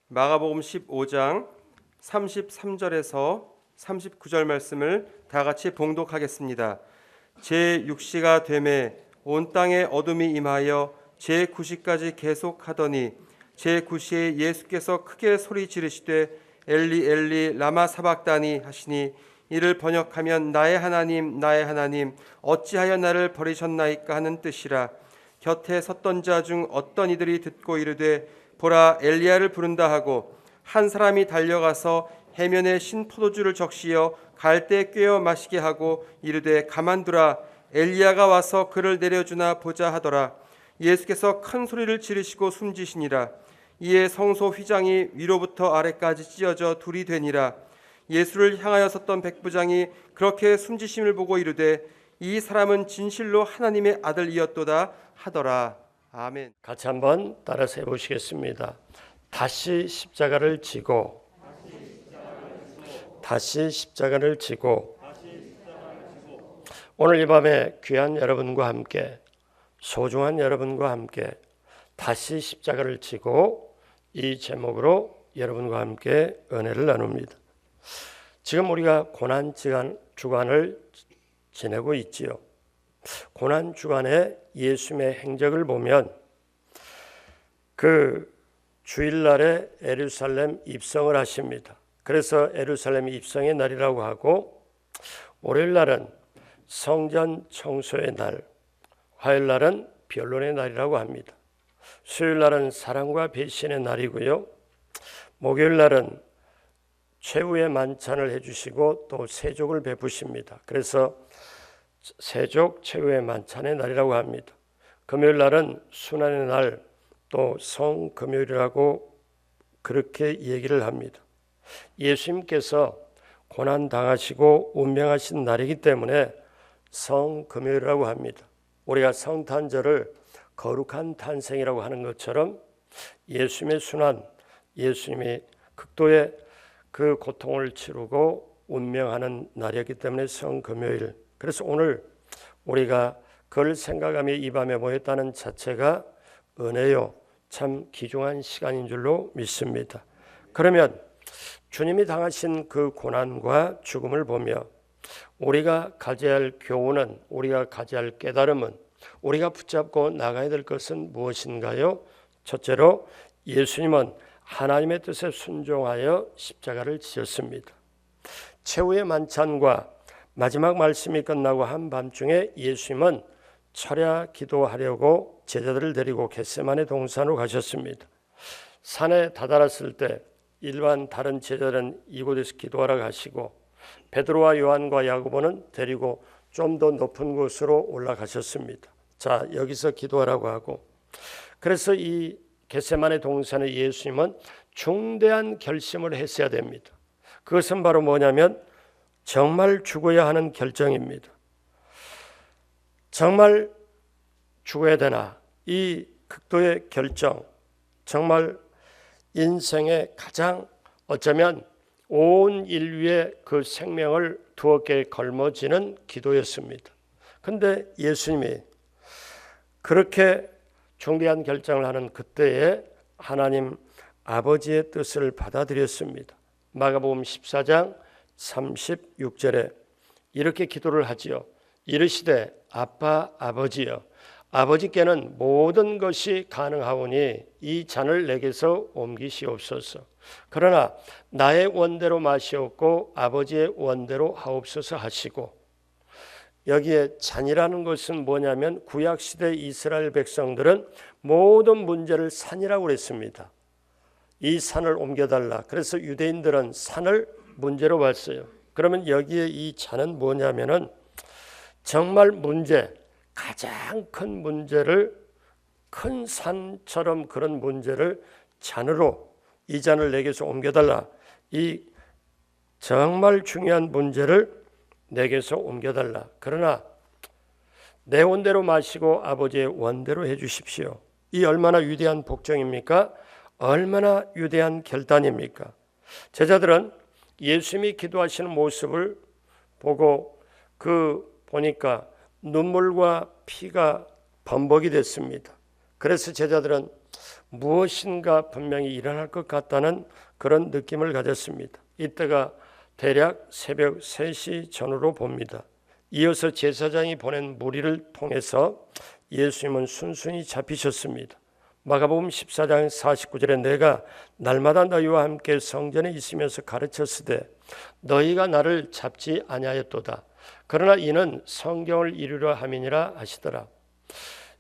마가복음 15장 33절에서 39절 말씀을 다 같이 봉독하겠습니다. 제6시가 되매 온 땅에 어둠이 임하여 제9시까지 계속하더니 제9시에 예수께서 크게 소리 지르시되 엘리 엘리 라마 사박다니 하시니 이를 번역하면 나의 하나님 나의 하나님 어찌하여 나를 버리셨나이까 하는 뜻이라. 곁에 섰던 자 중 어떤 이들이 듣고 이르되 보라 엘리야를 부른다 하고 한 사람이 달려가서 해면에 신 포도주를 적시어 갈대 꿰어 마시게 하고 이르되 가만두라 엘리야가 와서 그를 내려주나 보자 하더라. 예수께서 큰 소리를 지르시고 숨지시니라. 이에 성소 휘장이 위로부터 아래까지 찢어져 둘이 되니라. 예수를 향하여 섰던 백부장이 그렇게 숨지심을 보고 이르되 이 사람은 진실로 하나님의 아들이었도다 하더라. 아멘. 같이 한번 따라서 해보시겠습니다. 다시 십자가를 지고 다시 십자가를 지고 오늘 이 밤에 귀한 여러분과 함께 소중한 여러분과 함께 다시 십자가를 지고 이 제목으로 여러분과 함께 은혜를 나눕니다. 지금 우리가 고난 주간을 지내고 있지요. 고난 주간에 예수님의 행적을 보면 그 주일날에 예루살렘 입성을 하십니다. 그래서 예루살렘 입성의 날이라고 하고 월요일날은 성전 청소의 날, 화요일날은 변론의 날이라고 합니다. 수요일날은 사랑과 배신의 날이고요. 목요일날은 최후의 만찬을 해주시고 또 세족을 베푸십니다. 그래서 세족 최후의 만찬의 날이라고 합니다. 금요일날은 순환의 날, 또 성금요일이라고 그렇게 얘기를 합니다. 예수님께서 고난당하시고 운명하신 날이기 때문에 성금요일이라고 합니다. 우리가 성탄절을 거룩한 탄생이라고 하는 것처럼 예수님의 순환, 예수님이 극도의 그 고통을 치르고 운명하는 날이었기 때문에 성금요일. 그래서 오늘 우리가 그걸 생각하며 이 밤에 모였다는 자체가 은혜요, 참 귀중한 시간인 줄로 믿습니다. 그러면 주님이 당하신 그 고난과 죽음을 보며 우리가 가져야 할 교훈은, 우리가 가져야 할 깨달음은, 우리가 붙잡고 나가야 될 것은 무엇인가요? 첫째로 예수님은 하나님의 뜻에 순종하여 십자가를 지었습니다. 최후의 만찬과 마지막 말씀이 끝나고 한밤중에 예수님은 철야 기도하려고 제자들을 데리고 겟세마네 동산으로 가셨습니다. 산에 다다랐을 때 일반 다른 제자들은 이곳에서 기도하러 가시고 베드로와 요한과 야고보는 데리고 좀 더 높은 곳으로 올라가셨습니다. 자, 여기서 기도하라고 하고, 그래서 이 겟세마네 동산에 예수님은 중대한 결심을 했어야 됩니다. 그것은 바로 뭐냐면 정말 죽어야 하는 결정입니다. 정말 죽어야 되나? 이 극도의 결정, 정말 인생의 가장 어쩌면 온 인류의 그 생명을 두렵게 걸머지는 기도였습니다. 그런데 예수님이 그렇게 중대한 결정을 하는 그때에 하나님 아버지의 뜻을 받아들였습니다. 마가복음 14장 36절에 이렇게 기도를 하지요. 이르시되 아빠 아버지여, 아버지께는 모든 것이 가능하오니 이 잔을 내게서 옮기시옵소서. 그러나 나의 원대로 마시옵고 아버지의 원대로 하옵소서 하시고, 여기에 잔이라는 것은 뭐냐면 구약시대 이스라엘 백성들은 모든 문제를 산이라고 그랬습니다. 이 산을 옮겨달라. 그래서 유대인들은 산을 문제로 봤어요. 그러면 여기에 이 잔은 뭐냐면은 정말 문제, 가장 큰 문제를, 큰 산처럼 그런 문제를 잔으로, 이 잔을 내게서 옮겨달라. 이 정말 중요한 문제를 내게서 옮겨달라. 그러나 내 원대로 마시고 아버지의 원대로 해주십시오. 이 얼마나 위대한 복종입니까? 얼마나 위대한 결단입니까? 제자들은 예수님이 기도하시는 모습을 보고 보니까 눈물과 피가 범벅이 됐습니다. 그래서 제자들은 무엇인가 분명히 일어날 것 같다는 그런 느낌을 가졌습니다. 이때가 대략 새벽 3시 전후로 봅니다. 이어서 제사장이 보낸 무리를 통해서 예수님은 순순히 잡히셨습니다. 마가복음 14장 49절에 내가 날마다 너희와 함께 성전에 있으면서 가르쳤으되 너희가 나를 잡지 아니하였도다. 그러나 이는 성경을 이루려 함이니라 하시더라.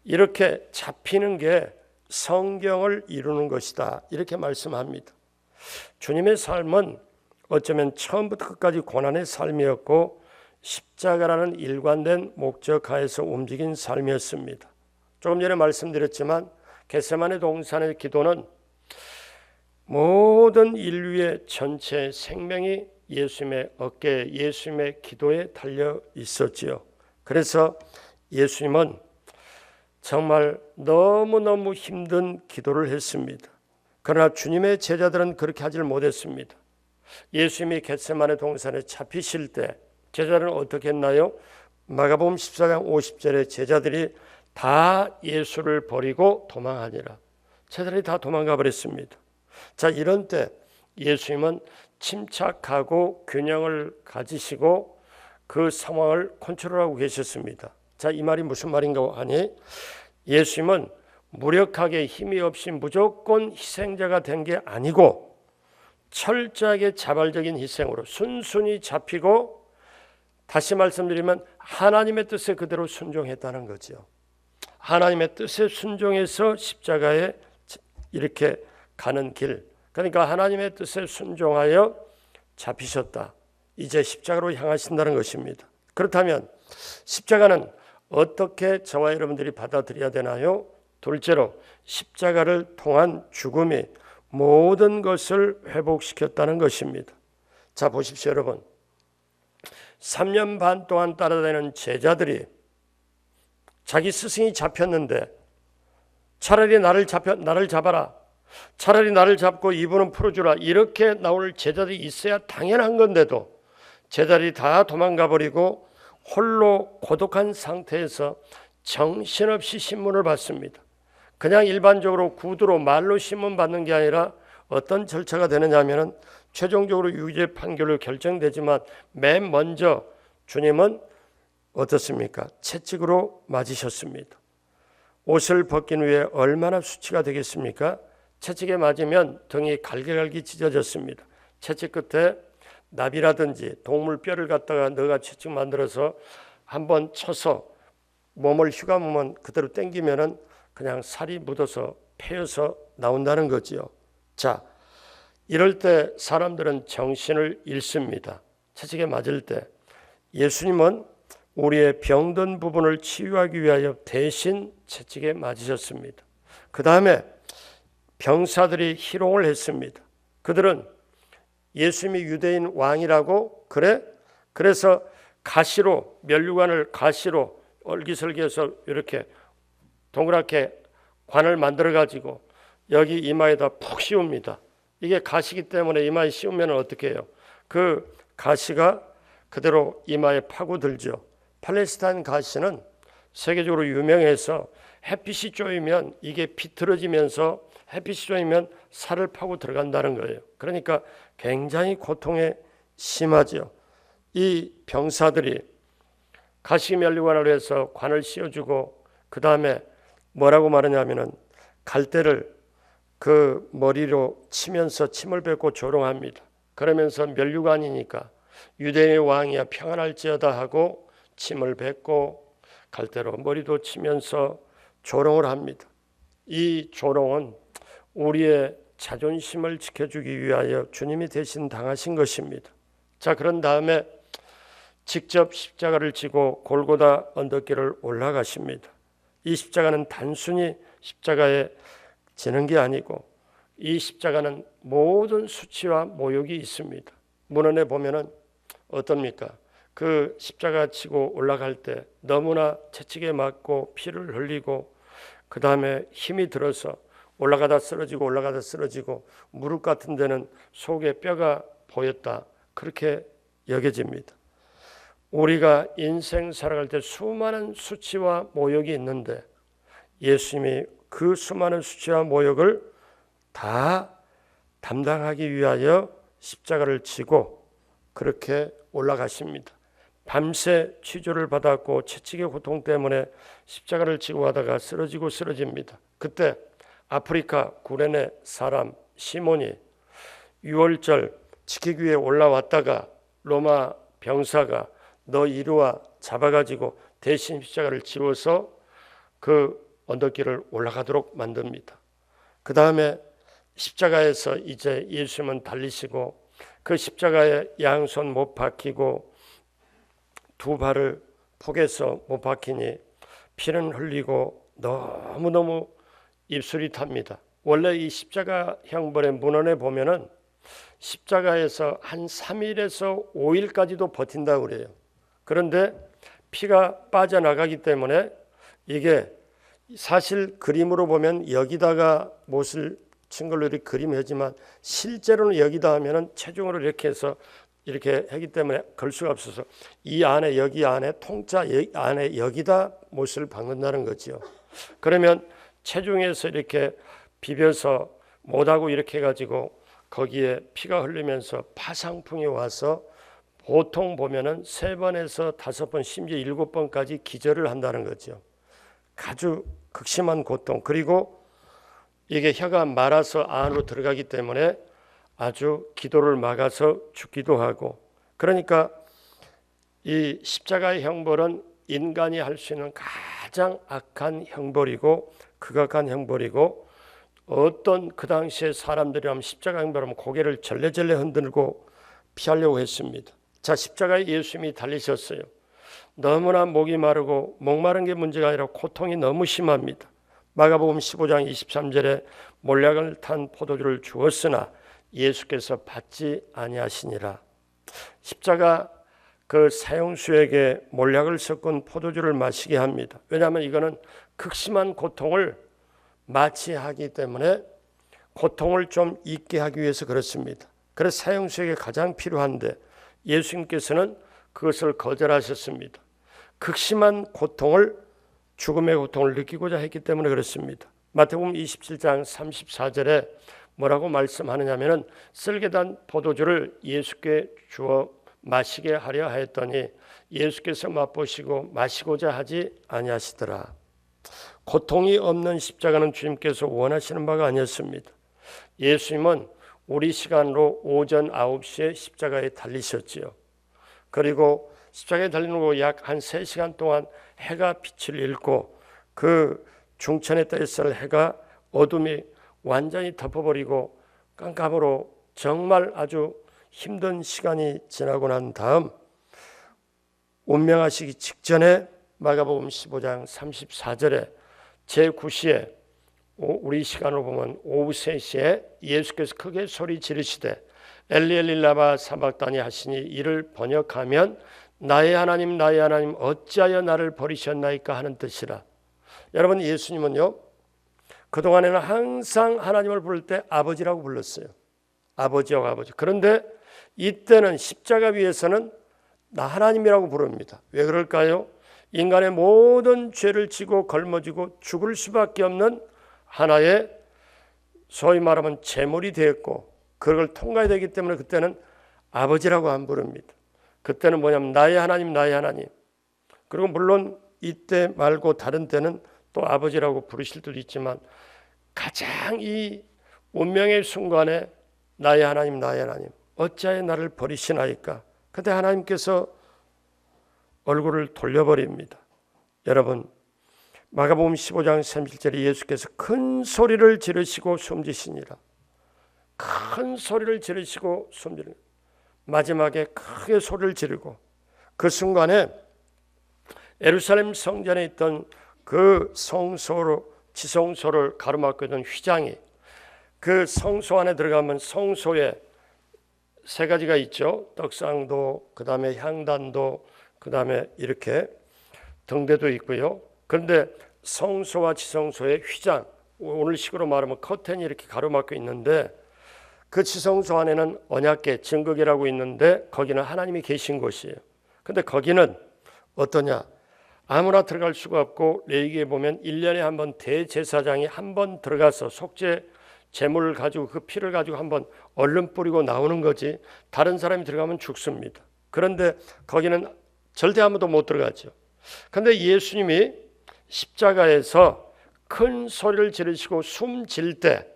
이렇게 잡히는 게 성경을 이루는 것이다. 이렇게 말씀합니다. 주님의 삶은 어쩌면 처음부터 끝까지 고난의 삶이었고 십자가라는 일관된 목적 하에서 움직인 삶이었습니다. 조금 전에 말씀드렸지만 겟세마네 동산의 기도는 모든 인류의 전체 생명이 예수님의 어깨에, 예수님의 기도에 달려 있었지요. 그래서 예수님은 정말 너무너무 힘든 기도를 했습니다. 그러나 주님의 제자들은 그렇게 하질 못했습니다. 예수님이 겟세마네 동산에 잡히실 때 제자들은 어떻게 했나요? 마가복음 14장 50절에 제자들이 다 예수를 버리고 도망하니라. 제자들이 다 도망가 버렸습니다. 자, 이런 때 예수님은 침착하고 균형을 가지시고 그 상황을 컨트롤하고 계셨습니다. 자, 이 말이 무슨 말인가 하니 예수님은 무력하게 힘이 없이 무조건 희생자가 된 게 아니고 철저하게 자발적인 희생으로 순순히 잡히고 다시 말씀드리면 하나님의 뜻에 그대로 순종했다는 거죠. 하나님의 뜻에 순종해서 십자가에 이렇게 가는 길, 그러니까 하나님의 뜻에 순종하여 잡히셨다. 이제 십자가로 향하신다는 것입니다. 그렇다면 십자가는 어떻게 저와 여러분들이 받아들여야 되나요? 둘째로 십자가를 통한 죽음이 모든 것을 회복시켰다는 것입니다. 자, 보십시오 여러분. 3년 반 동안 따라다니는 제자들이 자기 스승이 잡혔는데 차라리 나를 잡아라. 차라리 나를 잡고 이분은 풀어주라. 이렇게 나올 제자들이 있어야 당연한 건데도 제자들이 다 도망가 버리고 홀로 고독한 상태에서 정신없이 신문을 받습니다. 그냥 일반적으로 구두로 말로 신문 받는 게 아니라 어떤 절차가 되느냐 하면은 최종적으로 유죄 판결로 결정되지만 맨 먼저 주님은 어떻습니까? 채찍으로 맞으셨습니다. 옷을 벗긴 후에 얼마나 수치가 되겠습니까? 채찍에 맞으면 등이 갈기갈기 찢어졌습니다. 채찍 끝에 나비라든지 동물 뼈를 갖다가 너가 채찍 만들어서 한번 쳐서 몸을 휘감으면 그대로 당기면은 그냥 살이 묻어서 패여서 나온다는 거지요. 자, 이럴 때 사람들은 정신을 잃습니다. 채찍에 맞을 때 예수님은 우리의 병든 부분을 치유하기 위하여 대신 채찍에 맞으셨습니다. 그 다음에 병사들이 희롱을 했습니다. 그들은 예수님이 유대인 왕이라고 그래? 그래서 가시로 면류관을 가시로 얼기설기해서 이렇게 동그랗게 관을 만들어 가지고 여기 이마에다 푹 씌웁니다. 이게 가시기 때문에 이마에 씌우면 어떻게 해요? 그 가시가 그대로 이마에 파고들죠. 팔레스타인 가시는 세계적으로 유명해서 햇빛이 쪼이면 이게 비틀어지면서 햇빛이 쪼이면 살을 파고 들어간다는 거예요. 그러니까 굉장히 고통에 심하죠. 이 병사들이 가시면류관을 해서 관을 씌워주고 그 다음에 뭐라고 말하냐면은 갈대를 그 머리로 치면서 침을 뱉고 조롱합니다. 그러면서 면류관이니까 유대인의 왕이야 평안할지어다 하고 침을 뱉고 갈대로 머리도 치면서 조롱을 합니다. 이 조롱은 우리의 자존심을 지켜주기 위하여 주님이 대신 당하신 것입니다. 자, 그런 다음에 직접 십자가를 지고 골고다 언덕길을 올라가십니다. 이 십자가는 단순히 십자가에 지는 게 아니고 이 십자가는 모든 수치와 모욕이 있습니다. 문헌에 보면은 어떻습니까? 그 십자가 치고 올라갈 때 너무나 채찍에 맞고 피를 흘리고 그 다음에 힘이 들어서 올라가다 쓰러지고 무릎 같은 데는 속에 뼈가 보였다. 그렇게 여겨집니다. 우리가 인생 살아갈 때 수많은 수치와 모욕이 있는데 예수님이 그 수많은 수치와 모욕을 다 담당하기 위하여 십자가를 지고 그렇게 올라가십니다. 밤새 취조를 받았고 채찍의 고통 때문에 십자가를 지고 하다가 쓰러집니다. 그때 아프리카 구레네 사람 시몬이 6월절 지키기 위해 올라왔다가 로마 병사가 너 이리 와 잡아가지고 대신 십자가를 지워서 그 언덕길을 올라가도록 만듭니다. 그 다음에 십자가에서 이제 예수님은 달리시고 그 십자가에 양손 못 박히고 두 발을 폭에서 못 박히니 피는 흘리고 너무너무 입술이 탑니다. 원래 이 십자가 형벌의 문헌에 보면은 십자가에서 한 3일에서 5일까지도 버틴다고 그래요. 그런데 피가 빠져나가기 때문에 이게 사실 그림으로 보면 여기다가 못을 친 걸로 이렇게 그림하지만 실제로는 여기다 하면은 체중으로 이렇게 해서 이렇게 하기 때문에 걸 수가 없어서 이 안에 여기 안에 통짜 안에 여기다 못을 박는다는 거죠. 그러면 체중에서 이렇게 비벼서 못하고 이렇게 해가지고 거기에 피가 흘리면서 파상풍이 와서 보통 보면은 3번에서 5번 심지어 7번까지 기절을 한다는 거죠. 아주 극심한 고통. 그리고 이게 혀가 말아서 안으로 들어가기 때문에 아주 기도를 막아서 죽기도 하고. 그러니까 이 십자가의 형벌은 인간이 할 수 있는 가장 악한 형벌이고 극악한 형벌이고, 어떤 그 당시에 사람들이라면 십자가 형벌하면 고개를 절레절레 흔들고 피하려고 했습니다. 자, 십자가에 예수님이 달리셨어요. 너무나 목이 마르고 목마른 게 문제가 아니라 고통이 너무 심합니다. 마가복음 15장 23절에 몰약을 탄 포도주를 주었으나 예수께서 받지 아니하시니라. 십자가 그 사형수에게 몰약을 섞은 포도주를 마시게 합니다. 왜냐하면 이거는 극심한 고통을 마취하기 때문에 고통을 좀 잊게 하기 위해서 그렇습니다. 그래서 사형수에게 가장 필요한데 예수님께서는 그것을 거절하셨습니다. 극심한 고통을, 죽음의 고통을 느끼고자 했기 때문에 그렇습니다. 마태복음 27장 34절에 뭐라고 말씀하느냐면은 쓸개단 포도주를 예수께 주어 마시게 하려 하였더니 예수께서 맛보시고 마시고자 하지 아니하시더라. 고통이 없는 십자가는 주님께서 원하시는 바가 아니었습니다. 예수님은 우리 시간으로 오전 9시에 십자가에 달리셨지요. 그리고 십자가에 달리는 거 약 한 3시간 동안 해가 빛을 잃고 그 중천에 떠 있을 해가 어둠이 완전히 덮어버리고 깜깜으로 정말 아주 힘든 시간이 지나고 난 다음 운명하시기 직전에 마가복음 15장 34절에 제9시에 우리 시간으로 보면 오후 3시에 예수께서 크게 소리 지르시되 엘리 엘리 라마 사박다니 하시니 이를 번역하면 나의 하나님 어찌하여 나를 버리셨나이까 하는 뜻이라. 여러분, 예수님은요 그동안에는 항상 하나님을 부를 때 아버지라고 불렀어요. 아버지요 아버지. 그런데 이때는 십자가 위에서는 나 하나님이라고 부릅니다. 왜 그럴까요? 인간의 모든 죄를 지고 걸머지고 죽을 수밖에 없는 하나의 소위 말하면 제물이 되었고 그걸 통과해야 되기 때문에 그때는 아버지라고 안 부릅니다. 그때는 뭐냐면 나의 하나님. 그리고 물론 이때 말고 다른 때는 또 아버지라고 부르실 때도 있지만 가장 이 운명의 순간에 나의 하나님 어찌하여 나를 버리시나이까. 그때 하나님께서 얼굴을 돌려버립니다. 여러분, 마가복음 15장 37절에 예수께서 큰 소리를 지르시고 숨지시니라. 큰 소리를 지르시고 숨지는, 마지막에 크게 소리를 지르고 그 순간에 예루살렘 성전에 있던 그 성소로 지성소를 가로막고 있던 휘장이, 그 성소 안에 들어가면 성소에 3가지가 있죠. 떡상도, 그 다음에 향단도, 그 다음에 이렇게 등대도 있고요. 그런데 성소와 지성소의 휘장, 오늘식으로 말하면 커튼이 이렇게 가로막혀 있는데 그 지성소 안에는 언약궤, 증거궤라고 있는데 거기는 하나님이 계신 곳이에요. 근데 거기는 어떠냐? 아무나 들어갈 수가 없고 레위기에 보면 1년에 한 번 대제사장이 한 번 들어가서 속죄 제물을 가지고 그 피를 가지고 한번 얼른 뿌리고 나오는 거지 다른 사람이 들어가면 죽습니다. 그런데 거기는 절대 아무도 못 들어가죠. 그런데 예수님이 십자가에서 큰 소리를 지르시고 숨질 때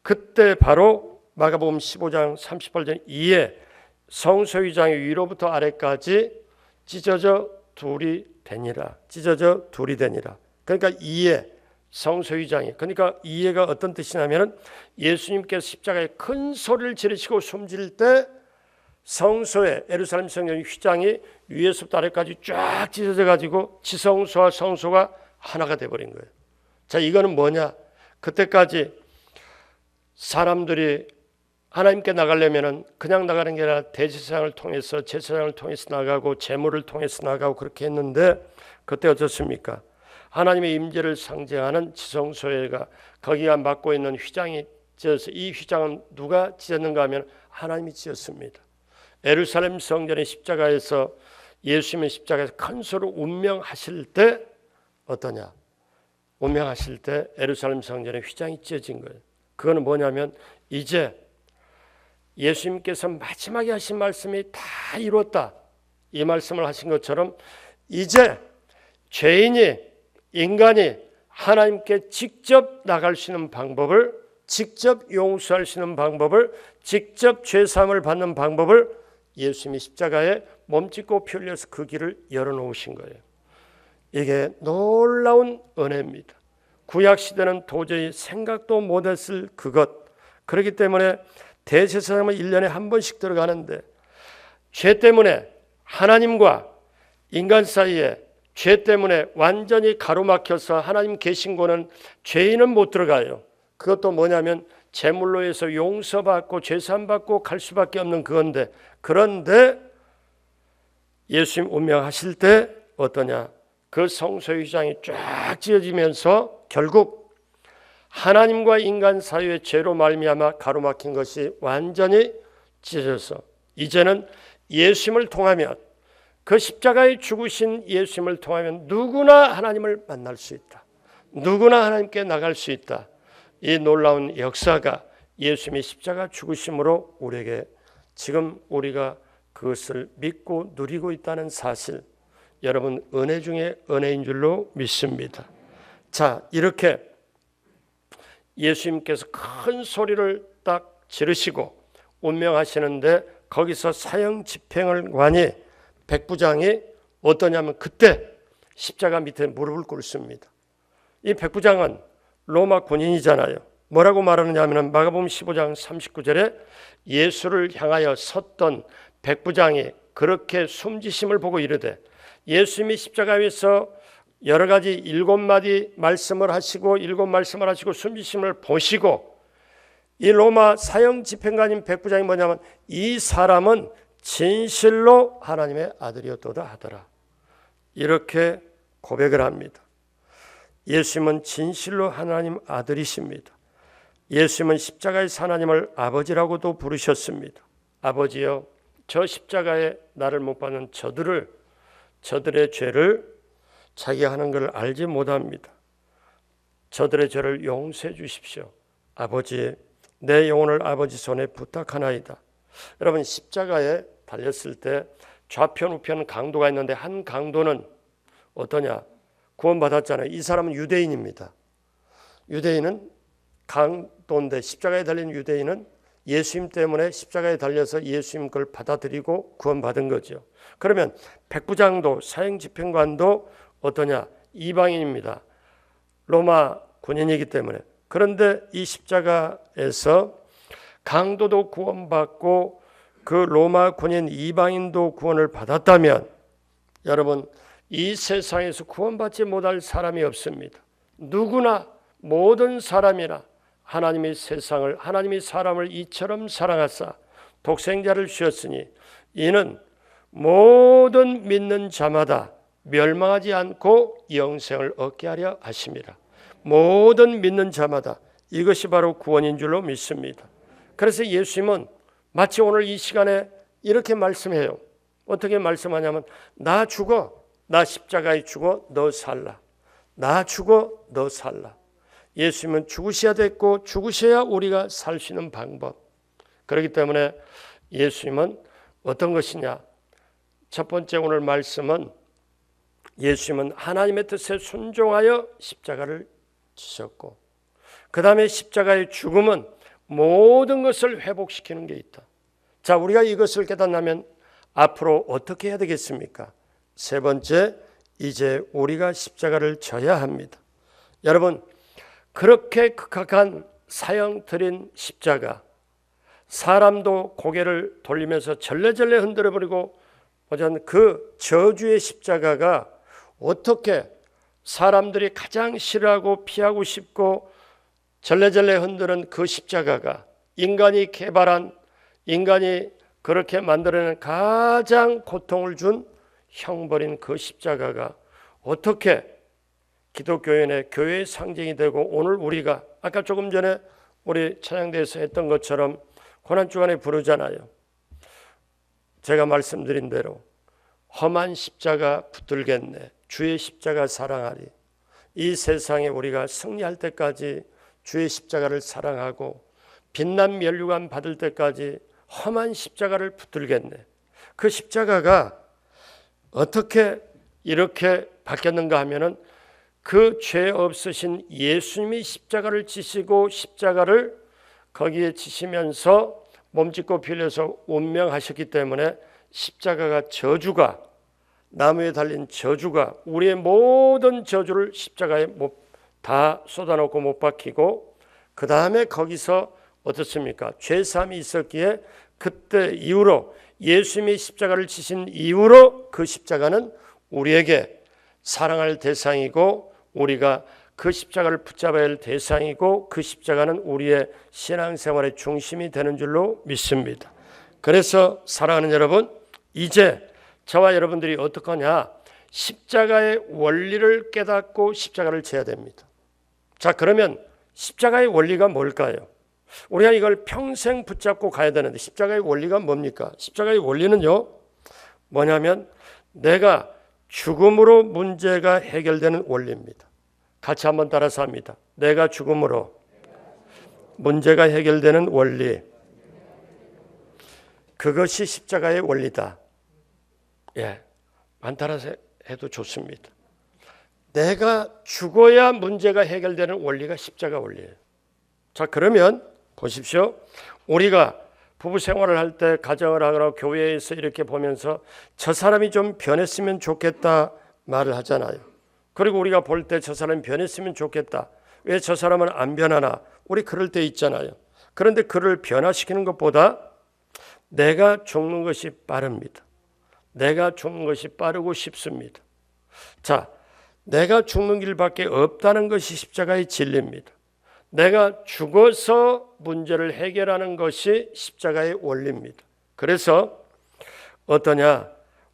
그때 바로 마가복음 15장 38절 이에 성소유장이 위로부터 아래까지 찢어져 둘이 되니라. 찢어져 둘이 되니라. 그러니까 이에 성소유장이, 그러니까 이해가 어떤 뜻이냐면은 예수님께서 십자가에 큰 소리를 지르시고 숨질 때 성소에 예루살렘 성전 휘장이 위에서부터 아래까지 쫙 찢어져 가지고 지성소와 성소가 하나가 돼 버린 거예요. 자, 이거는 뭐냐? 그때까지 사람들이 하나님께 나가려면은 그냥 나가는 게 아니라 대제사장을 통해서 제사장을 통해서 나가고 제물을 통해서 나가고 그렇게 했는데 그때 어떻습니까? 하나님의 임재를 상징하는 지성소회가 거기가 맡고 있는 휘장이 찢어서 이 휘장은 누가 찢었는가 하면 하나님이 찢었습니다. 예루살렘 성전의 십자가에서 예수님의 십자가에서 큰 소리로 운명하실 때 어떠냐? 운명하실 때 예루살렘 성전의 휘장이 찢어진 거예요. 그거는 뭐냐면 이제 예수님께서 마지막에 하신 말씀이 다 이루었다. 이 말씀을 하신 것처럼 이제 죄인이 인간이 하나님께 직접 나갈 수 있는 방법을 직접 용서할 수 있는 방법을 직접 죄사함을 받는 방법을 예수님이 십자가에 몸짓고 피 흘려서 그 길을 열어놓으신 거예요. 이게 놀라운 은혜입니다. 구약시대는 도저히 생각도 못했을 그것. 그렇기 때문에 대제사장은 1년에 한 번씩 들어가는데 죄 때문에 하나님과 인간 사이에 죄 때문에 완전히 가로막혀서 하나님 계신 곳은 죄인은 못 들어가요. 그것도 뭐냐면 제물로 해서 용서받고 죄사함 받고 갈 수밖에 없는 그건데 그런데 예수님 운명하실 때 어떠냐? 그 성소의 휘장이 쫙 찢어지면서 결국 하나님과 인간 사이의 죄로 말미암아 가로막힌 것이 완전히 찢어져서 이제는 예수님을 통하면 그 십자가에 죽으신 예수님을 통하면 누구나 하나님을 만날 수 있다. 누구나 하나님께 나갈 수 있다. 이 놀라운 역사가 예수님의 십자가 죽으심으로 우리에게 지금 우리가 그것을 믿고 누리고 있다는 사실, 여러분 은혜 중에 은혜인 줄로 믿습니다. 자, 이렇게 예수님께서 큰 소리를 딱 지르시고 운명하시는데 거기서 사형 집행을 관이 백부장이 어떠냐면 그때 십자가 밑에 무릎을 꿇습니다. 이 백부장은 로마 군인이잖아요. 뭐라고 말하느냐 하면 마가복음 15장 39절에 예수를 향하여 섰던 백부장이 그렇게 숨지심을 보고 이르되 예수님이 십자가 위에서 여러 가지 7마디 말씀을 하시고 7말씀을 하시고 숨지심을 보시고 이 로마 사형 집행관인 백부장이 뭐냐면 이 사람은 진실로 하나님의 아들이었도다 하더라. 이렇게 고백을 합니다. 예수님은 진실로 하나님 아들이십니다. 예수님은 십자가에서 하나님을 아버지라고도 부르셨습니다. 아버지여, 저 십자가에 나를 못 박는 저들의 죄를 자기가 하는 걸 알지 못합니다. 저들의 죄를 용서해 주십시오. 아버지, 내 영혼을 아버지 손에 부탁하나이다. 여러분, 십자가에 달렸을 때 좌편 우편 강도가 있는데 한 강도는 어떠냐? 구원받았잖아요. 이 사람은 유대인입니다. 유대인은 강도인데 십자가에 달린 유대인은 예수님 때문에 십자가에 달려서 예수님 걸 받아들이고 구원받은 거죠. 그러면 백부장도 사형 집행관도 어떠냐? 이방인입니다. 로마 군인이기 때문에. 그런데 이 십자가에서 강도도 구원받고 그 로마 군인 이방인도 구원을 받았다면 여러분, 이 세상에서 구원받지 못할 사람이 없습니다. 누구나 모든 사람이나 하나님의 세상을 하나님이 사람을 이처럼 사랑하사 독생자를 주셨으니 이는 모든 믿는 자마다 멸망하지 않고 영생을 얻게 하려 하심이라. 모든 믿는 자마다 이것이 바로 구원인 줄로 믿습니다. 그래서 예수님은 마치 오늘 이 시간에 이렇게 말씀해요. 어떻게 말씀하냐면 나 죽어, 나 십자가에 죽어, 너 살라. 나 죽어, 너 살라. 예수님은 죽으셔야 됐고 죽으셔야 우리가 살 수 있는 방법. 그렇기 때문에 예수님은 어떤 것이냐? 첫 번째 오늘 말씀은 예수님은 하나님의 뜻에 순종하여 십자가를 지셨고, 그 다음에 십자가의 죽음은 모든 것을 회복시키는 게 있다. 자, 우리가 이것을 깨닫냐면 앞으로 어떻게 해야 되겠습니까? 세 번째, 이제 우리가 십자가를 져야 합니다. 여러분, 그렇게 극악한 사형 들인 십자가, 사람도 고개를 돌리면서 절레절레 흔들어버리고 보자는 그 저주의 십자가가 어떻게 사람들이 가장 싫어하고 피하고 싶고 절레절레 흔드는 그 십자가가 인간이 개발한, 인간이 그렇게 만들어낸 가장 고통을 준 형벌인 그 십자가가 어떻게 기독교인의 교회의 상징이 되고, 오늘 우리가 아까 조금 전에 우리 찬양대에서 했던 것처럼 고난주간에 부르잖아요. 제가 말씀드린 대로 험한 십자가 붙들겠네, 주의 십자가 사랑하리. 이 세상에 우리가 승리할 때까지 주의 십자가를 사랑하고 빛난 면류관 받을 때까지 험한 십자가를 붙들겠네. 그 십자가가 어떻게 이렇게 바뀌었는가 하면은 그 죄 없으신 예수님이 십자가를 지시고 십자가를 거기에 지시면서 몸짓고 피 흘려서 운명하셨기 때문에 십자가가 저주가, 나무에 달린 저주가, 우리의 모든 저주를 십자가에 다 쏟아놓고 못 박히고, 그 다음에 거기서 어떻습니까? 죄사함이 있었기에 그때 이후로 예수님이 십자가를 지신 이후로 그 십자가는 우리에게 사랑할 대상이고 우리가 그 십자가를 붙잡아야 할 대상이고 그 십자가는 우리의 신앙생활의 중심이 되는 줄로 믿습니다. 그래서 사랑하는 여러분, 이제 저와 여러분들이 어떡하냐? 십자가의 원리를 깨닫고 십자가를 져야 됩니다. 자, 그러면 십자가의 원리가 뭘까요? 우리가 이걸 평생 붙잡고 가야 되는데 십자가의 원리가 뭡니까? 십자가의 원리는요, 뭐냐면 내가 죽음으로 문제가 해결되는 원리입니다. 같이 한번 따라서 합니다. 내가 죽음으로 문제가 해결되는 원리. 그것이 십자가의 원리다. 예, 안 따라서 해도 좋습니다. 내가 죽어야 문제가 해결되는 원리가 십자가 원리예요. 자, 그러면 보십시오. 우리가 부부 생활을 할 때, 가정을 하거나 교회에서 이렇게 보면서 저 사람이 좀 변했으면 좋겠다 말을 하잖아요. 그리고 우리가 볼 때 저 사람이 변했으면 좋겠다, 왜 저 사람은 안 변하나, 우리 그럴 때 있잖아요. 그런데 그를 변화시키는 것보다 내가 죽는 것이 빠릅니다. 내가 죽는 것이 빠르고 쉽습니다. 자, 내가 죽는 길밖에 없다는 것이 십자가의 진리입니다. 내가 죽어서 문제를 해결하는 것이 십자가의 원리입니다. 그래서 어떠냐?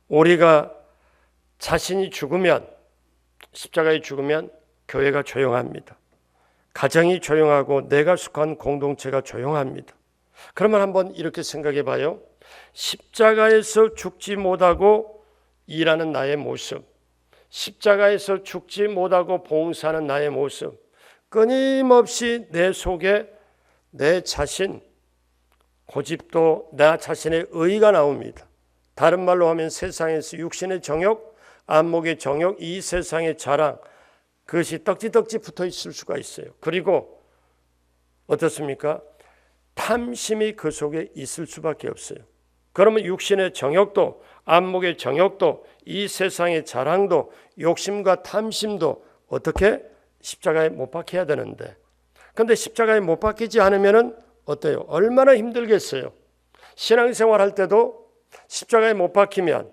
우리가 자신이 죽으면, 십자가에 죽으면 교회가 조용합니다. 가정이 조용하고 내가 속한 공동체가 조용합니다. 그러면 한번 이렇게 생각해 봐요. 십자가에서 죽지 못하고 일하는 나의 모습, 십자가에서 죽지 못하고 봉사하는 나의 모습, 끊임없이 내 속에 내 자신, 고집도 나 자신의 의의가 나옵니다. 다른 말로 하면 세상에서 육신의 정욕, 안목의 정욕, 이 세상의 자랑, 그것이 떡지떡지 붙어 있을 수가 있어요. 그리고 어떻습니까? 탐심이 그 속에 있을 수밖에 없어요. 그러면 육신의 정욕도, 안목의 정욕도, 이 세상의 자랑도, 욕심과 탐심도 어떻게 십자가에 못 박혀야 되는데, 그런데 십자가에 못 박히지 않으면 어때요? 얼마나 힘들겠어요. 신앙생활 할 때도 십자가에 못 박히면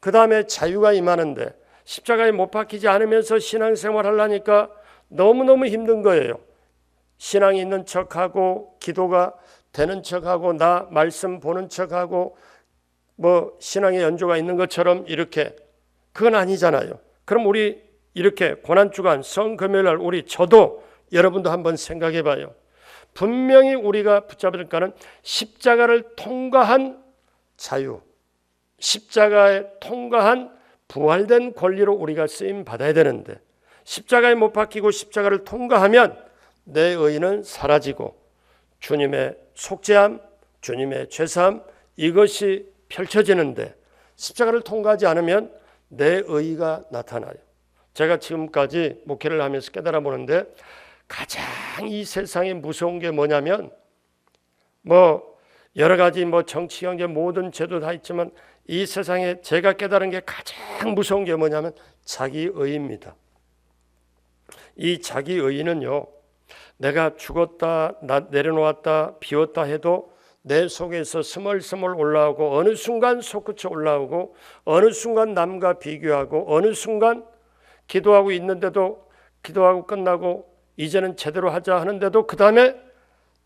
그 다음에 자유가 임하는데, 십자가에 못 박히지 않으면서 신앙생활 하려니까 너무너무 힘든 거예요. 신앙이 있는 척하고 기도가 되는 척하고 나 말씀 보는 척하고 뭐 신앙의 연조가 있는 것처럼 이렇게, 그건 아니잖아요. 그럼 우리 이렇게 고난주간 성금요일날 저도 여러분도 한번 생각해 봐요. 분명히 우리가 붙잡을 거는 십자가를 통과한 자유, 십자가에 통과한 부활된 권리로 우리가 쓰임 받아야 되는데 십자가에 못 박히고 십자가를 통과하면 내 의는 사라지고 주님의 속죄함, 주님의 죄사함 이것이 펼쳐지는데 십자가를 통과하지 않으면 내 의가 나타나요. 제가 지금까지 목회를 하면서 깨달아 보는데 가장 이 세상에 무서운 게 뭐냐면 여러 가지 정치, 경제 모든 제도 다 있지만 이 세상에 제가 깨달은 게 가장 무서운 게 뭐냐면 자기의입니다. 이 자기의는요, 내가 죽었다, 내려놓았다, 비웠다 해도 내 속에서 스멀스멀 올라오고 어느 순간 솟구쳐 올라오고 어느 순간 남과 비교하고 어느 순간 기도하고 있는데도 기도하고 끝나고 이제는 제대로 하자 하는데도 그 다음에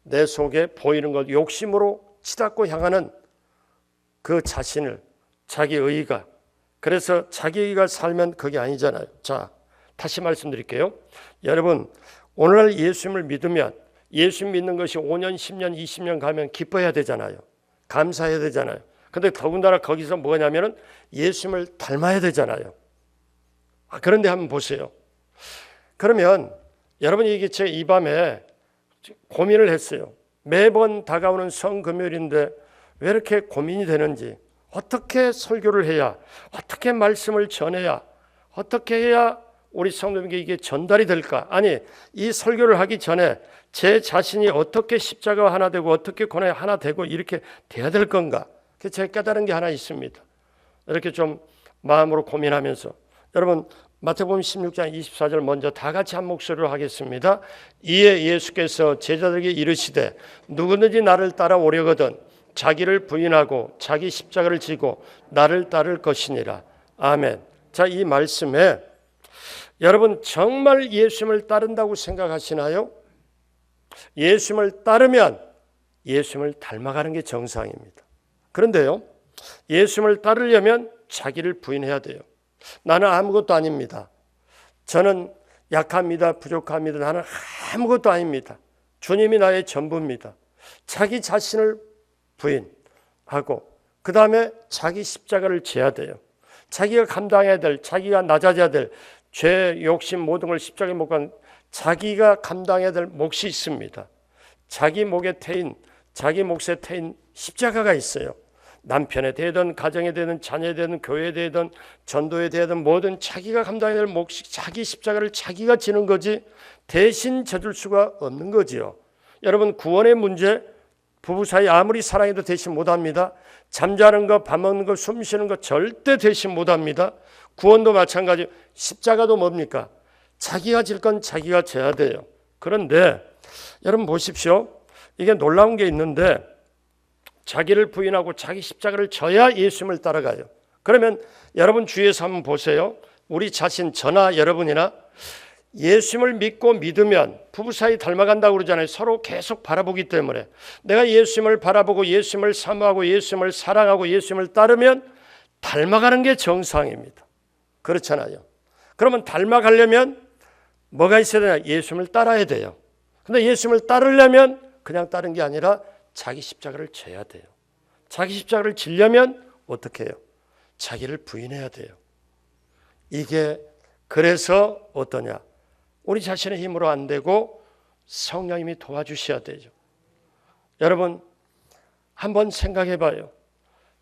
내 속에 보이는 것 욕심으로 치닫고 향하는 그 자신을 자기의가 그래서 자기의가 살면 그게 아니잖아요. 자, 다시 말씀드릴게요. 여러분 오늘날 예수님을 믿으면 예수 믿는 것이 5년, 10년, 20년 가면 기뻐해야 되잖아요. 감사해야 되잖아요. 근데 더군다나 거기서 뭐냐면은 예수님을 닮아야 되잖아요. 그런데 한번 보세요. 그러면 여러분이 이게 제가 이 밤에 고민을 했어요. 매번 다가오는 성금요일인데 왜 이렇게 고민이 되는지, 어떻게 설교를 해야, 어떻게 말씀을 전해야, 어떻게 해야 우리 성도님에게 이게 전달이 될까? 아니, 이 설교를 하기 전에 제 자신이 어떻게 십자가와 하나 되고 어떻게 고난이 하나 되고 이렇게 돼야 될 건가? 그래서 제가 깨달은 게 하나 있습니다. 이렇게 좀 마음으로 고민하면서 여러분 마태복음 16장 24절 먼저 다 같이 한 목소리로 하겠습니다. 이에 예수께서 제자들에게 이르시되 누구든지 나를 따라오려거든 자기를 부인하고 자기 십자가를 지고 나를 따를 것이니라. 아멘. 자, 이 말씀에 여러분 정말 예수님을 따른다고 생각하시나요? 예수님을 따르면 예수님을 닮아가는 게 정상입니다. 그런데요, 예수님을 따르려면 자기를 부인해야 돼요. 나는 아무것도 아닙니다. 저는 약합니다. 부족합니다. 나는 아무것도 아닙니다. 주님이 나의 전부입니다. 자기 자신을 부인하고 그 다음에 자기 십자가를 져야 돼요. 자기가 감당해야 될, 자기가 낮아져야 될 죄, 욕심 모든 걸 십자가에 못 간 자기가 감당해야 될 몫이 있습니다. 자기 목에 태인, 자기 몫에 태인 십자가가 있어요. 남편에 대든 가정에 대든 자녀에 대든 교회에 대든 전도에 대든 뭐든 자기가 감당해야 될 몫이 자기 십자가를 자기가 지는 거지 대신 져줄 수가 없는 거지요. 여러분 구원의 문제 부부 사이 아무리 사랑해도 대신 못합니다. 잠자는 거, 밥 먹는 거, 숨 쉬는 거 절대 대신 못합니다. 구원도 마찬가지. 십자가도 뭡니까? 자기가 질 건 자기가 져야 돼요. 그런데 여러분 보십시오. 이게 놀라운 게 있는데 자기를 부인하고 자기 십자가를 져야 예수님을 따라가요. 그러면 여러분 주위에서 한번 보세요. 우리 자신 저나 여러분이나 예수님을 믿고 믿으면 부부 사이 닮아간다고 그러잖아요. 서로 계속 바라보기 때문에 내가 예수님을 바라보고 예수님을 사모하고 예수님을 사랑하고 예수님을 따르면 닮아가는 게 정상입니다. 그렇잖아요. 그러면 닮아가려면 뭐가 있어야 되나? 예수님을 따라야 돼요. 근데 예수님을 따르려면 그냥 따른 게 아니라 자기 십자가를 져야 돼요. 자기 십자가를 지려면 어떻게 해요? 자기를 부인해야 돼요. 이게 그래서 어떠냐? 우리 자신의 힘으로 안 되고 성령님이 도와주셔야 되죠. 여러분 한번 생각해 봐요.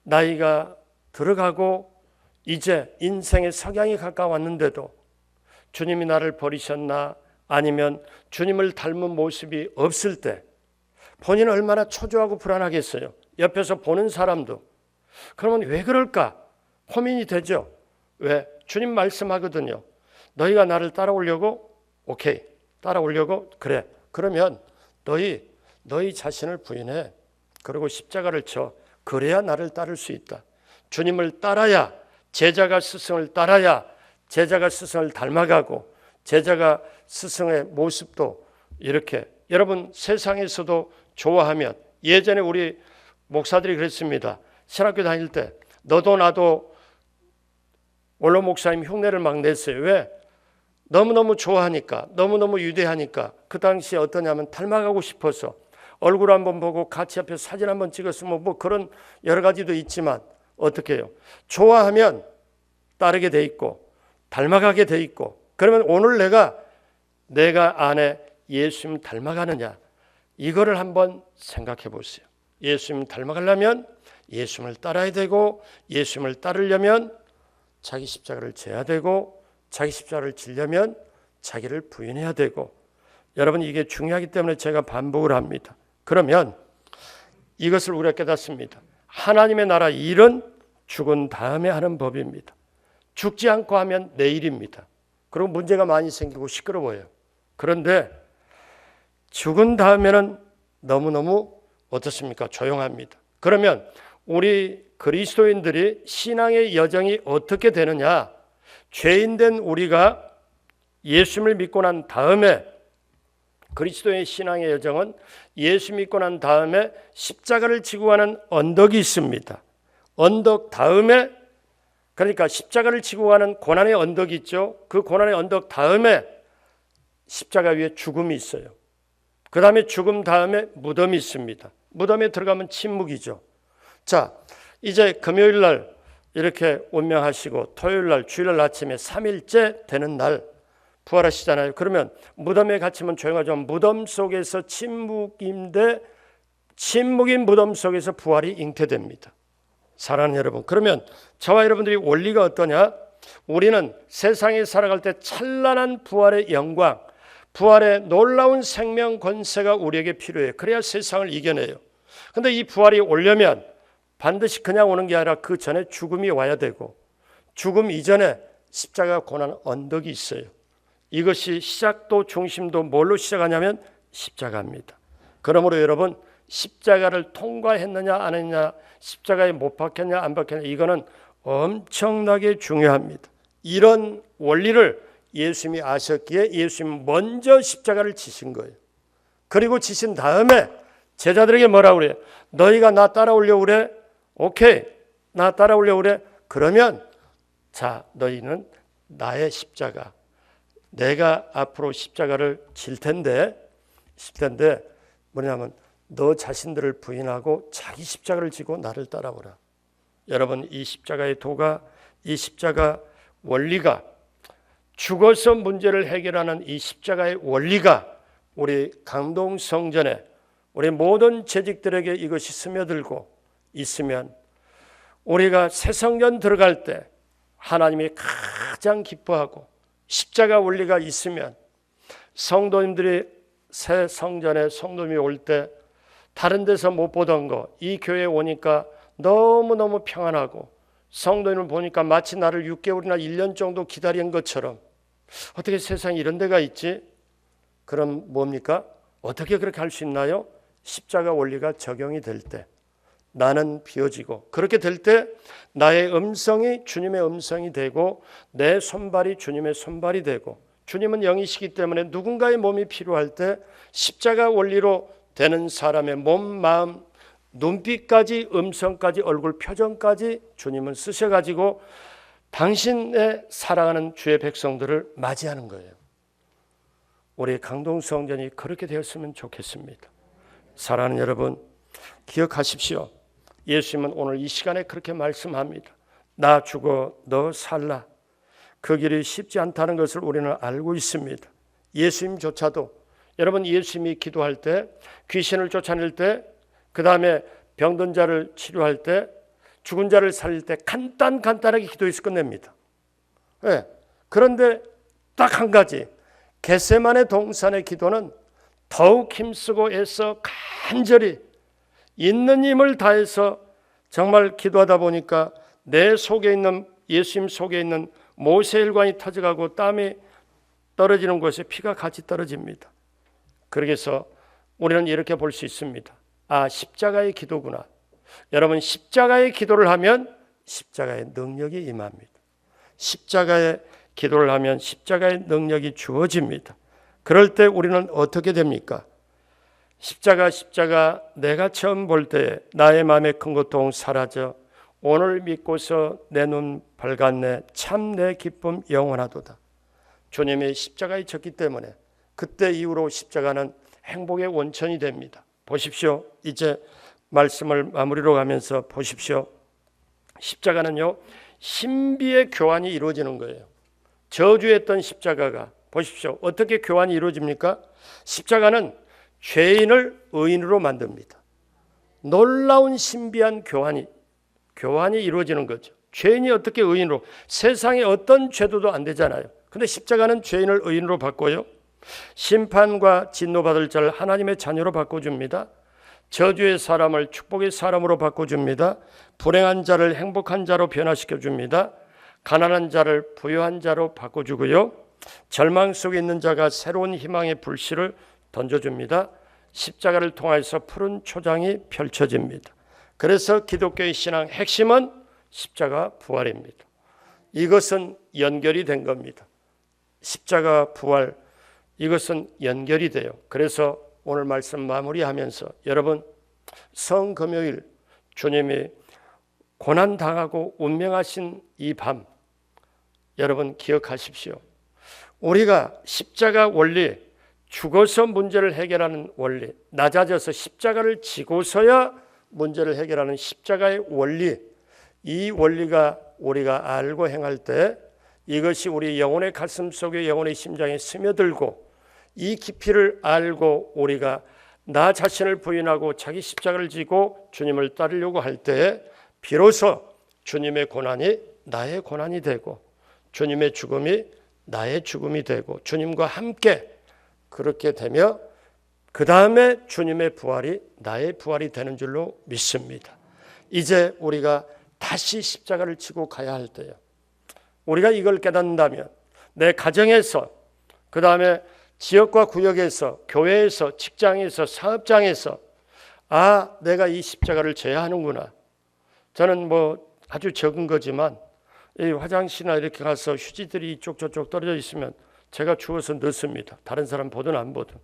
나이가 들어가고 이제 인생의 석양이 가까웠는데도 주님이 나를 버리셨나 아니면 주님을 닮은 모습이 없을 때 본인은 얼마나 초조하고 불안하겠어요. 옆에서 보는 사람도. 그러면 왜 그럴까? 고민이 되죠. 왜? 주님 말씀하거든요. 너희가 나를 따라오려고? 오케이. 따라오려고? 그래. 그러면 너희 자신을 부인해. 그리고 십자가를 져. 그래야 나를 따를 수 있다. 주님을 따라야 제자가 스승을 따라야 제자가 스승을 닮아가고 제자가 스승의 모습도 이렇게 여러분 세상에서도 좋아하면 예전에 우리 목사들이 그랬습니다. 신학교 다닐 때 너도 나도 원로 목사님 흉내를 막 냈어요. 왜? 너무너무 좋아하니까 너무너무 유대하니까 그 당시에 어떠냐면 닮아가고 싶어서 얼굴 한번 보고 같이 앞에 사진 한번 찍었으면 뭐 그런 여러 가지도 있지만 어떻게 해요? 좋아하면 따르게 돼 있고 닮아가게 돼 있고, 그러면 오늘 내가 안에 예수님 닮아가느냐, 이거를 한번 생각해 보세요. 예수님 닮아가려면 예수님을 따라야 되고, 예수님을 따르려면 자기 십자가를 져야 되고, 자기 십자가를 지려면 자기를 부인해야 되고, 여러분 이게 중요하기 때문에 제가 반복을 합니다. 그러면 이것을 우리가 깨닫습니다. 하나님의 나라 일은 죽은 다음에 하는 법입니다. 죽지 않고 하면 내일입니다. 그리고 문제가 많이 생기고 시끄러워요. 그런데 죽은 다음에는 너무너무 어떻습니까? 조용합니다. 그러면 우리 그리스도인들이 신앙의 여정이 어떻게 되느냐? 죄인된 우리가 예수님을 믿고 난 다음에, 그리스도의 신앙의 여정은 예수 믿고 난 다음에 십자가를 지고 가는 언덕이 있습니다. 언덕 다음에, 그러니까 십자가를 지고 가는 고난의 언덕이 있죠. 그 고난의 언덕 다음에 십자가 위에 죽음이 있어요. 그 다음에 죽음 다음에 무덤이 있습니다. 무덤에 들어가면 침묵이죠. 자, 이제 금요일 날 이렇게 운명하시고 토요일 날, 주일 날 아침에 3일째 되는 날 부활하시잖아요. 그러면 무덤에 갇히면 조용하지만 무덤 속에서 침묵인 무덤 속에서 부활이 잉태됩니다. 사랑하는 여러분, 그러면 저와 여러분들이 원리가 어떠냐? 우리는 세상에 살아갈 때 찬란한 부활의 영광, 부활의 놀라운 생명 권세가 우리에게 필요해요. 그래야 세상을 이겨내요. 그런데 이 부활이 오려면 반드시 그냥 오는 게 아니라 그 전에 죽음이 와야 되고, 죽음 이전에 십자가 고난 언덕이 있어요. 이것이 시작도 중심도 뭘로 시작하냐면 십자가입니다. 그러므로 여러분, 십자가를 통과했느냐 안 했느냐, 십자가에 못 박혔냐 안 박혔냐, 이거는 엄청나게 중요합니다. 이런 원리를 예수님이 아셨기에 예수님이 먼저 십자가를 지신 거예요. 그리고 지신 다음에 제자들에게 뭐라고 그래요? 너희가 나 따라오려고 그래? 오케이, 나 따라오려고 그래? 그러면 자, 너희는 나의 십자가, 내가 앞으로 십자가를 질 텐데 뭐냐면 너 자신들을 부인하고 자기 십자가를 지고 나를 따라오라. 여러분, 이 십자가의 도가, 이 십자가 원리가, 죽어서 문제를 해결하는 이 십자가의 원리가 우리 강동성전에 우리 모든 재직들에게 이것이 스며들고 있으면, 우리가 새 성전 들어갈 때 하나님이 가장 기뻐하고 십자가 원리가 있으면, 성도님들이 새 성전에 성도님이 올 때 다른 데서 못 보던 거 이 교회에 오니까 너무너무 평안하고, 성도님을 보니까 마치 나를 6개월이나 1년 정도 기다린 것처럼, 어떻게 세상에 이런 데가 있지? 그럼 뭡니까? 어떻게 그렇게 할 수 있나요? 십자가 원리가 적용이 될 때, 나는 비워지고, 그렇게 될 때 나의 음성이 주님의 음성이 되고, 내 손발이 주님의 손발이 되고, 주님은 영이시기 때문에 누군가의 몸이 필요할 때 십자가 원리로 되는 사람의 몸, 마음, 눈빛까지, 음성까지, 얼굴 표정까지 주님은 쓰셔가지고 당신의 사랑하는 주의 백성들을 맞이하는 거예요. 우리 강동성전이 그렇게 되었으면 좋겠습니다. 사랑하는 여러분, 기억하십시오. 예수님은 오늘 이 시간에 그렇게 말씀합니다. 나 죽어 너 살라. 그 길이 쉽지 않다는 것을 우리는 알고 있습니다. 예수님조차도, 여러분, 예수님이 기도할 때, 귀신을 쫓아낼 때, 그 다음에 병든 자를 치료할 때, 죽은 자를 살릴 때 간단하게 기도해서 끝냅니다. 네. 그런데 딱 한 가지, 겟세마네 동산의 기도는 더욱 힘쓰고 애써 간절히 있는 힘을 다해서 정말 기도하다 보니까 내 속에 있는, 예수님 속에 있는 모세혈관이 터져가고 땀이 떨어지는 곳에 피가 같이 떨어집니다. 그래서 우리는 이렇게 볼 수 있습니다. 아, 십자가의 기도구나. 여러분, 십자가의 기도를 하면 십자가의 능력이 임합니다. 십자가의 기도를 하면 십자가의 능력이 주어집니다. 그럴 때 우리는 어떻게 됩니까? 십자가 내가 처음 볼 때 나의 마음의 큰 고통 사라져 오늘 믿고서 내 눈 밝았네. 참 내 기쁨 영원하도다. 주님이 십자가에 졌기 때문에 그때 이후로 십자가는 행복의 원천이 됩니다. 보십시오. 이제 말씀을 마무리로 가면서 보십시오. 십자가는요, 신비의 교환이 이루어지는 거예요. 저주했던 십자가가 보십시오. 어떻게 교환이 이루어집니까? 십자가는 죄인을 의인으로 만듭니다. 놀라운 신비한 교환이 이루어지는 거죠. 죄인이 어떻게 의인으로, 세상에 어떤 죄도도 안 되잖아요. 근데 십자가는 죄인을 의인으로 바꿔요. 심판과 진노받을 자를 하나님의 자녀로 바꿔줍니다. 저주의 사람을 축복의 사람으로 바꿔줍니다. 불행한 자를 행복한 자로 변화시켜줍니다. 가난한 자를 부유한 자로 바꿔주고요. 절망 속에 있는 자가 새로운 희망의 불씨를 던져줍니다. 십자가를 통해서 푸른 초장이 펼쳐집니다. 그래서 기독교의 신앙 핵심은 십자가 부활입니다. 이것은 연결이 된 겁니다. 십자가 부활, 이것은 연결이 돼요. 그래서 오늘 말씀 마무리하면서 여러분, 성금요일 주님이 고난당하고 운명하신 이 밤 여러분 기억하십시오. 우리가 십자가 원리, 죽어서 문제를 해결하는 원리, 낮아져서 십자가를 지고서야 문제를 해결하는 십자가의 원리, 이 원리가 우리가 알고 행할 때 이것이 우리 영혼의 가슴 속에, 영혼의 심장에 스며들고, 이 깊이를 알고 우리가 나 자신을 부인하고 자기 십자가를 지고 주님을 따르려고 할 때 비로소 주님의 고난이 나의 고난이 되고, 주님의 죽음이 나의 죽음이 되고, 주님과 함께 그렇게 되며 그 다음에 주님의 부활이 나의 부활이 되는 줄로 믿습니다. 이제 우리가 다시 십자가를 지고 가야 할 때요, 우리가 이걸 깨닫는다면 내 가정에서, 그 다음에 지역과 구역에서, 교회에서, 직장에서, 사업장에서 내가 이 십자가를 져야 하는구나. 저는 아주 적은 거지만 이 화장실이나 이렇게 가서 휴지들이 이쪽 저쪽 떨어져 있으면 제가 주워서 넣습니다. 다른 사람 보든 안 보든.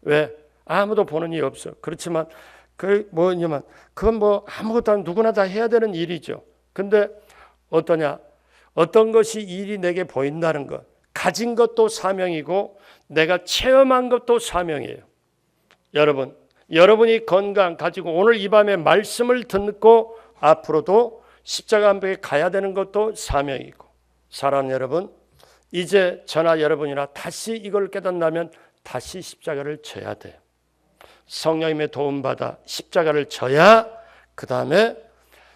왜? 아무도 보는 일 없어. 그렇지만 그건 아무것도 안, 누구나 다 해야 되는 일이죠. 근데 어떠냐? 어떤 것이 일이 내게 보인다는 것, 가진 것도 사명이고 내가 체험한 것도 사명이에요. 여러분, 여러분이 건강 가지고 오늘 이 밤에 말씀을 듣고 앞으로도 십자가 앞에 가야 되는 것도 사명이고, 사랑하는 여러분, 이제 저나 여러분이나 다시 이걸 깨닫는다면 다시 십자가를 져야 돼요. 성령님의 도움받아 십자가를 져야 그 다음에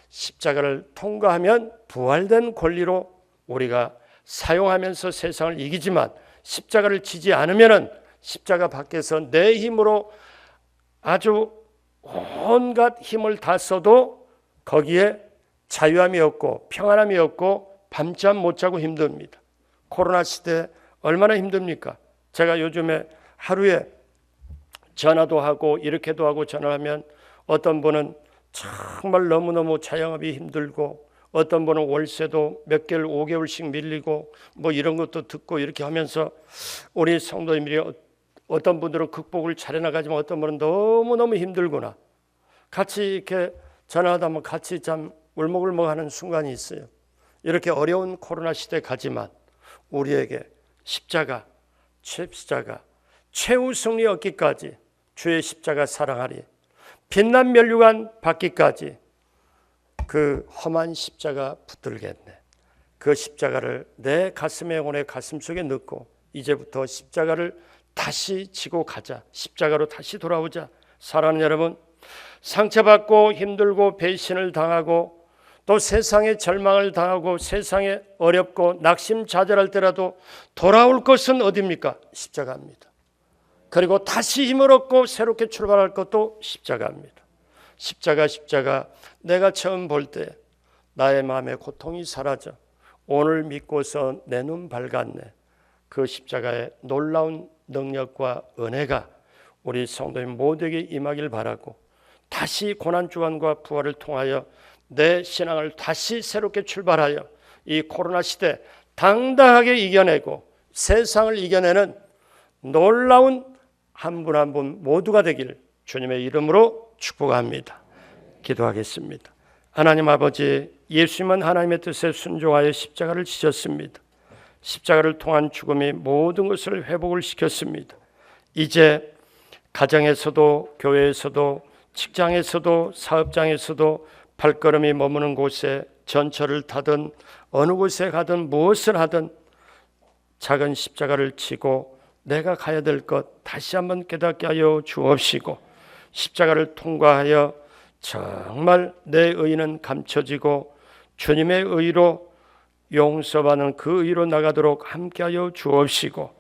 십자가를 통과하면 부활된 권리로 우리가 사용하면서 세상을 이기지만, 십자가를 지지 않으면 십자가 밖에서 내 힘으로 아주 온갖 힘을 다 써도 거기에 자유함이 없고 평안함이 없고 밤잠 못 자고 힘듭니다. 코로나 시대 얼마나 힘듭니까? 제가 요즘에 하루에 전화도 하고 이렇게도 하고 전화하면 어떤 분은 정말 너무너무 자영업이 힘들고, 어떤 분은 월세도 몇 개월 5개월씩 밀리고 이런 것도 듣고 이렇게 하면서 우리 성도님들이 어떤 분들은 극복을 잘해 나가지만 어떤 분은 너무너무 힘들구나. 같이 이렇게 전화하다 보면 같이 참 울먹울먹하는 순간이 있어요. 이렇게 어려운 코로나 시대 가지만 우리에게 십자가, 최후 승리 얻기까지 주의 십자가 사랑하리, 빛난 면류관 받기까지 그 험한 십자가 붙들겠네. 그 십자가를 내 가슴에, 영혼의 가슴 속에 넣고 이제부터 십자가를 다시 지고 가자. 십자가로 다시 돌아오자. 사랑하는 여러분, 상처받고 힘들고 배신을 당하고 또 세상에 절망을 당하고 세상에 어렵고 낙심자절할 때라도 돌아올 것은 어디입니까? 십자가입니다. 그리고 다시 힘을 얻고 새롭게 출발할 것도 십자가입니다. 십자가 내가 처음 볼 때 나의 마음의 고통이 사라져 오늘 믿고서 내 눈 밝았네. 그 십자가의 놀라운 능력과 은혜가 우리 성도님 모두에게 임하길 바라고, 다시 고난주간과 부활을 통하여 내 신앙을 다시 새롭게 출발하여 이 코로나 시대 당당하게 이겨내고 세상을 이겨내는 놀라운 한 분 한 분 모두가 되길 주님의 이름으로 축복합니다. 기도하겠습니다. 하나님 아버지, 예수님은 하나님의 뜻에 순종하여 십자가를 지셨습니다. 십자가를 통한 죽음이 모든 것을 회복을 시켰습니다. 이제 가정에서도 교회에서도 직장에서도 사업장에서도 발걸음이 머무는 곳에 전철을 타든 어느 곳에 가든 무엇을 하든 작은 십자가를 지고 내가 가야 될 것 다시 한번 깨닫게 하여 주옵시고, 십자가를 통과하여 정말 내 의는 감춰지고 주님의 의로 용서받는 그 의로 나가도록 함께하여 주옵시고,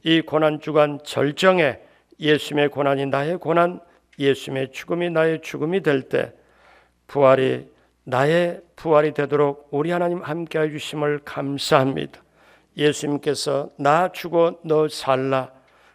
이 고난주간 절정에 예수님의 고난이 나의 고난, 예수님의 죽음이 나의 죽음이 될 때 부활이 나의 부활이 되도록 우리 하나님 함께해 주심을 감사합니다. 예수님께서 나 죽어 너 살라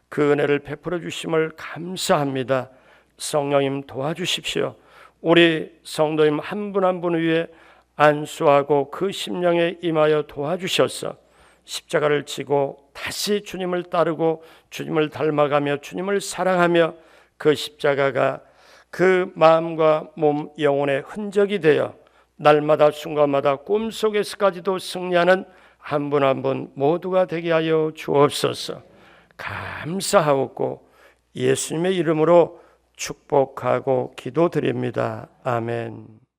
그 은혜를 베풀어 주심을 감사합니다. 성령님 도와주십시오. 우리 성도님 한 분 한 분 위에 안수하고 그 심령에 임하여 도와주셔서 십자가를 지고 다시 주님을 따르고 주님을 닮아가며 주님을 사랑하며 그 십자가가 그 마음과 몸 영혼의 흔적이 되어 날마다 순간마다 꿈속에서까지도 승리하는 한 분 한 분 모두가 되게 하여 주옵소서. 감사하옵고 예수님의 이름으로 축복하고 기도드립니다. 아멘.